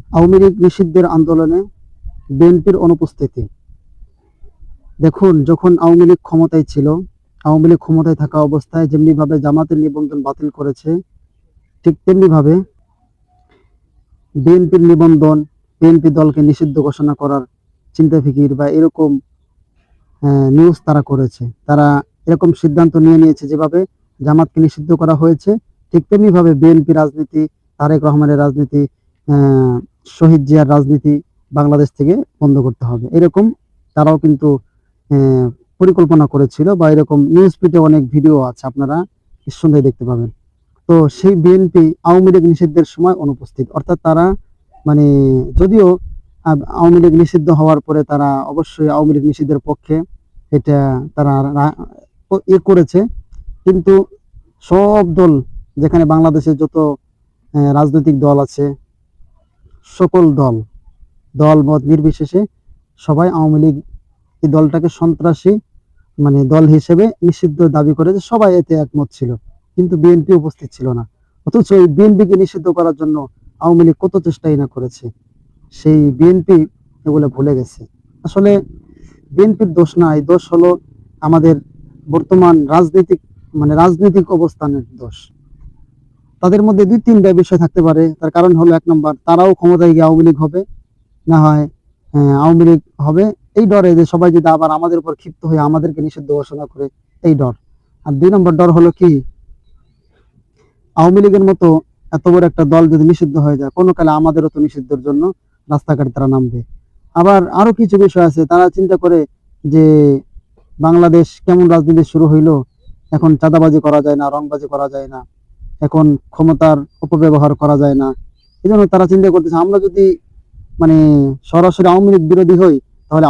আওয়ামী লীগ নিষিদ্ধের আন্দোলনে বিএনপির অনুপস্থিতি। দেখুন, যখন আওয়ামী লীগ ক্ষমতায় ছিল, আওয়ামী লীগ ক্ষমতায় থাকা অবস্থায় যেমনিভাবে জামাতের নিবন্ধন বাতিল করেছে, ঠিক তেমনিভাবে বিএনপির নিবন্ধন, বিএনপি দলকে নিষিদ্ধ ঘোষণা করার চিন্তা ফিকির বা এরকম নিউজ তারা করেছে। তারা এরকম সিদ্ধান্ত নিয়েছে, যেভাবে জামাতকে নিষিদ্ধ করা হয়েছে, ঠিক তেমনিভাবে বিএনপি রাজনীতি, তারেক রহমানের রাজনীতি, শহীদ জিয়ার রাজনীতি বাংলাদেশ থেকে বন্ধ করতে হবে, এরকম তারাও কিন্তু পরিকল্পনা করেছিল, বা এরকম নিউজ পিটে অনেক ভিডিও আছে, আপনারা নিঃসন্দেহে দেখতে পাবেন। তো সেই বিএনপি আওয়ামী লীগ নিষিদ্ধের সময় অনুপস্থিত, অর্থাৎ তারা মানে যদিও আওয়ামী লীগ নিষিদ্ধ হওয়ার পরে তারা অবশ্যই আওয়ামী লীগ নিষিদ্ধের পক্ষে, এটা তারা করেছে, কিন্তু সব দল, যেখানে বাংলাদেশের যত রাজনৈতিক দল আছে, সকল দল মত নির্বিশেষে সবাই আওয়ামী লীগ এই দলটাকে সন্ত্রাসী দল হিসেবে নিষিদ্ধ দাবি করেছে, সবাই এতে একমত ছিল, কিন্তু বিএনপি উপস্থিত ছিল না। অথচ এই বিএনপিকে নিষিদ্ধ করার জন্য আওয়ামী লীগ কত চেষ্টাই না করেছে, সেই বিএনপি এগুলো ভুলে গেছে। আসলে বিএনপির দোষ না, এই দোষ হলো আমাদের বর্তমান রাজনৈতিক অবস্থানের দোষ। তাদের মধ্যে দুই তিনটা বিষয় থাকতে পারে। তার কারণ হলো, এক নম্বর, তারাও ক্ষমতায় গিয়ে আওয়ামী লীগ হবে, না হয় আওয়ামী লীগ হবে এই ডরে যে সবাই যদি আবার আমাদের উপর ক্ষিপ্ত হয়ে আমাদেরকে নিষিদ্ধ ঘোষণা করে, এই ডর। আর দুই নম্বর ডর হলো কি, আওয়ামী লীগের মতো এত বড় একটা দল যদি নিষিদ্ধ হয়ে যায়, কোনো কালে আমাদেরও তো নিষিদ্ধের জন্য রাস্তাঘাটে তারা নামবে। আবার আরো কিছু বিষয় আছে, তারা চিন্তা করে যে বাংলাদেশ কেমন রাজনীতি শুরু হইলো, এখন চাঁদাবাজি করা যায় না, রংবাজি করা যায় না, এখন ক্ষমতার অপব্যবহার করা যায় না। এই জন্য তারা চিন্তা করতেছে, আমরা যদি সরাসরি আওয়ামী লীগ বিরোধী হই, তাহলে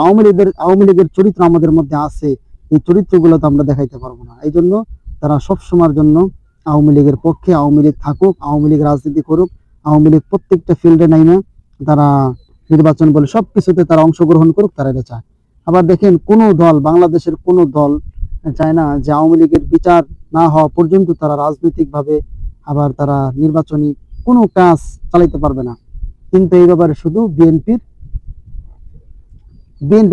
আওয়ামী লীগের চরিত্র আমাদের মধ্যে আছে, এই চরিত্রগুলো তো আমরা দেখাইতে পারবো না। এই জন্য তারা সবসময়ের জন্য আওয়ামী লীগের পক্ষে, আওয়ামী লীগ থাকুক, আওয়ামী লীগ রাজনীতি করুক, আওয়ামী লীগ প্রত্যেকটা ফিল্ডে নাইমে তারা নির্বাচন বলে সবকিছুতে তারা অংশগ্রহণ করুক, তারা এটা চায়। আবার দেখেন, কোনো দল, বাংলাদেশের কোনো দল চায় না যে আওয়ামী লীগের বিচার না হওয়া পর্যন্ত তারা রাজনৈতিকভাবে আবার তারা নির্বাচনী কোনো কাজ চালাইতে পারবে না। কিন্তু এই ব্যাপারে শুধু বিএনপি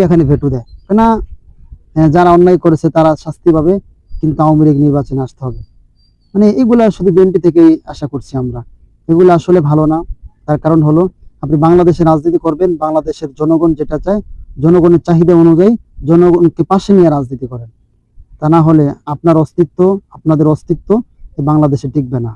এখানে ভেটু দেয় না, যারা অন্যায় করেছে তারা শাস্তি পাবে, কিন্তু আওয়ামী লীগ নির্বাচনে আসতে হবে। এগুলা শুধু বিএনপি থেকেই আশা করছি আমরা। এগুলো আসলে ভালো না। তার কারণ হলো, আপনি বাংলাদেশে রাজনীতি করবেন, বাংলাদেশের জনগণ যেটা চায়, জনগণের চাহিদা অনুযায়ী জনগণকে পাশে নিয়ে রাজনীতি করেন। তা না হলে আপনাদের অস্তিত্ব বাংলাদেশে টিকবে না।